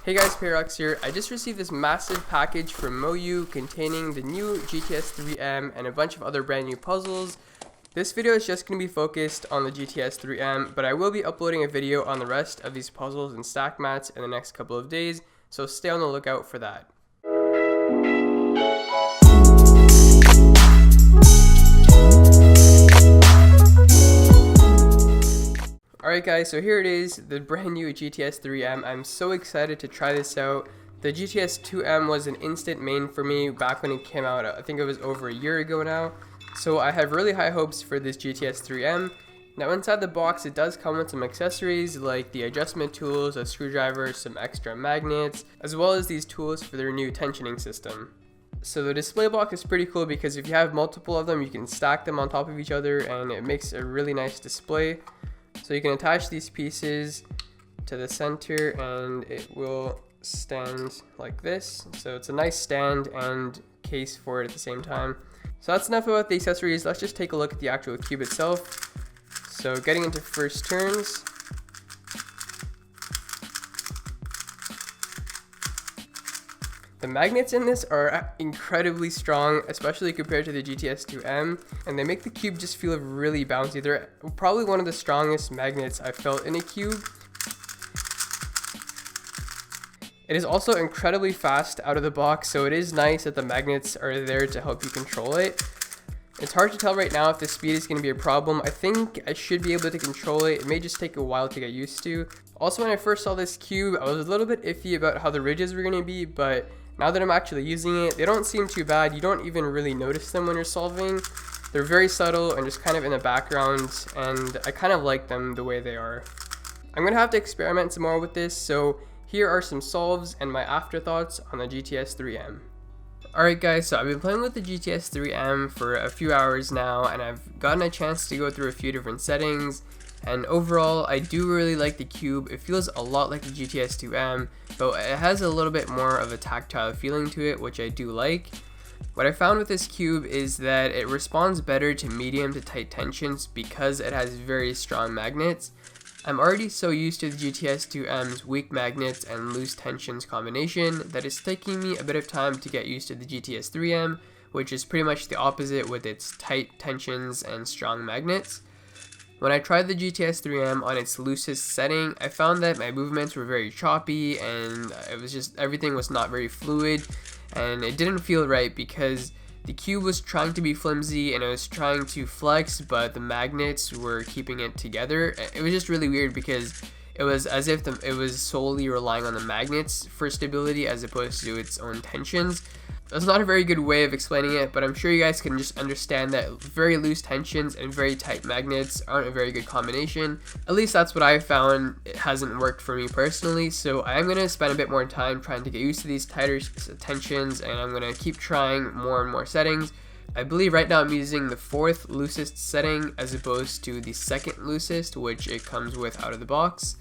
Hey guys, Paradox here. I just received this massive package from MoYu containing the new GTS3M and a bunch of other brand new puzzles. This video is just going to be focused on the GTS3M, but I will be uploading a video on the rest of these puzzles and stack mats in the next couple of days, so stay on the lookout for that. Alright guys, so here it is, the brand new GTS3M. I'm so excited to try this out. The GTS2M was an instant main for me back when it came out. I think it was over a year ago now. So I have really high hopes for this GTS3M. Now inside the box it does come with some accessories like the adjustment tools, a screwdriver, some extra magnets, as well as these tools for their new tensioning system. So the display block is pretty cool because if you have multiple of them you can stack them on top of each other and it makes a really nice display. So you can attach these pieces to the center and it will stand like this. So it's a nice stand and case for it at the same time. So that's enough about the accessories. Let's just take a look at the actual cube itself. So getting into first turns. The magnets in this are incredibly strong, especially compared to the GTS2M, and they make the cube just feel really bouncy. They're probably one of the strongest magnets I've felt in a cube. It is also incredibly fast out of the box, so it is nice that the magnets are there to help you control it. It's hard to tell right now if the speed is going to be a problem. I think I should be able to control it. It may just take a while to get used to. Also, when I first saw this cube, I was a little bit iffy about how the ridges were going to be, but now that I'm actually using it, they don't seem too bad. You don't even really notice them when you're solving. They're very subtle and just kind of in the background, and I kind of like them the way they are. I'm going to have to experiment some more with this, so here are some solves and my afterthoughts on the GTS3M. Alright guys, so I've been playing with the GTS3M for a few hours now, and I've gotten a chance to go through a few different settings. And overall, I do really like the cube. It feels a lot like the GTS2M, but it has a little bit more of a tactile feeling to it, which I do like. What I found with this cube is that it responds better to medium to tight tensions because it has very strong magnets. I'm already so used to the GTS2M's weak magnets and loose tensions combination that it's taking me a bit of time to get used to the GTS3M, which is pretty much the opposite with its tight tensions and strong magnets. When I tried the GTS3M on its loosest setting, I found that my movements were very choppy and it was just everything was not very fluid, and it didn't feel right because the cube was trying to be flimsy and it was trying to flex, but the magnets were keeping it together. It was just really weird because it was as if it was solely relying on the magnets for stability as opposed to its own tensions. That's not a very good way of explaining it, but I'm sure you guys can just understand that very loose tensions and very tight magnets aren't a very good combination. At least that's what I found. It hasn't worked for me personally, so I am going to spend a bit more time trying to get used to these tighter tensions, and I'm going to keep trying more and more settings. I believe right now I'm using the 4th loosest setting as opposed to the 2nd loosest, which it comes with out of the box.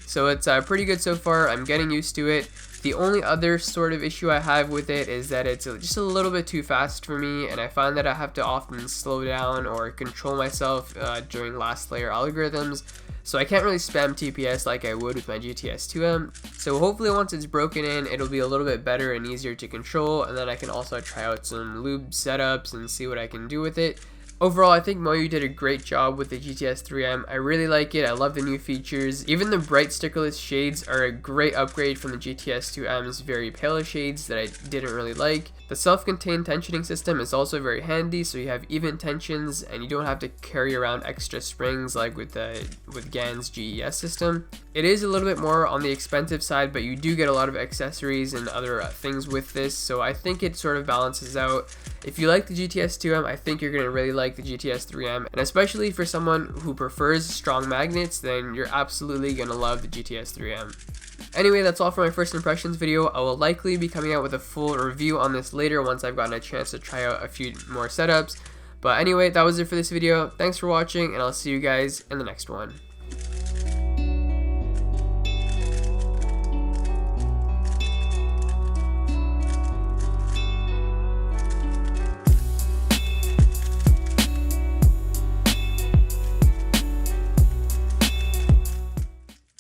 So it's pretty good so far. I'm getting used to it. The only other sort of issue I have with it is that it's just a little bit too fast for me, and I find that I have to often slow down or control myself during last layer algorithms, so I can't really spam TPS like I would with my GTS2M. So hopefully once it's broken in, it'll be a little bit better and easier to control, and then I can also try out some lube setups and see what I can do with it. Overall, I think MoYu did a great job with the GTS3M. I really like it. I love the new features. Even the bright stickerless shades are a great upgrade from the GTS2M's very pale shades that I didn't really like. The self-contained tensioning system is also very handy, so you have even tensions and you don't have to carry around extra springs like with GAN's GES system. It is a little bit more on the expensive side, but you do get a lot of accessories and other things with this, so I think it sort of balances out. If you like the GTS2M, I think you're going to really like the GTS3M, and especially for someone who prefers strong magnets, then you're absolutely going to love the GTS3M. Anyway, that's all for my first impressions video. I will likely be coming out with a full review on this later once I've gotten a chance to try out a few more setups. But anyway, that was it for this video. Thanks for watching, and I'll see you guys in the next one.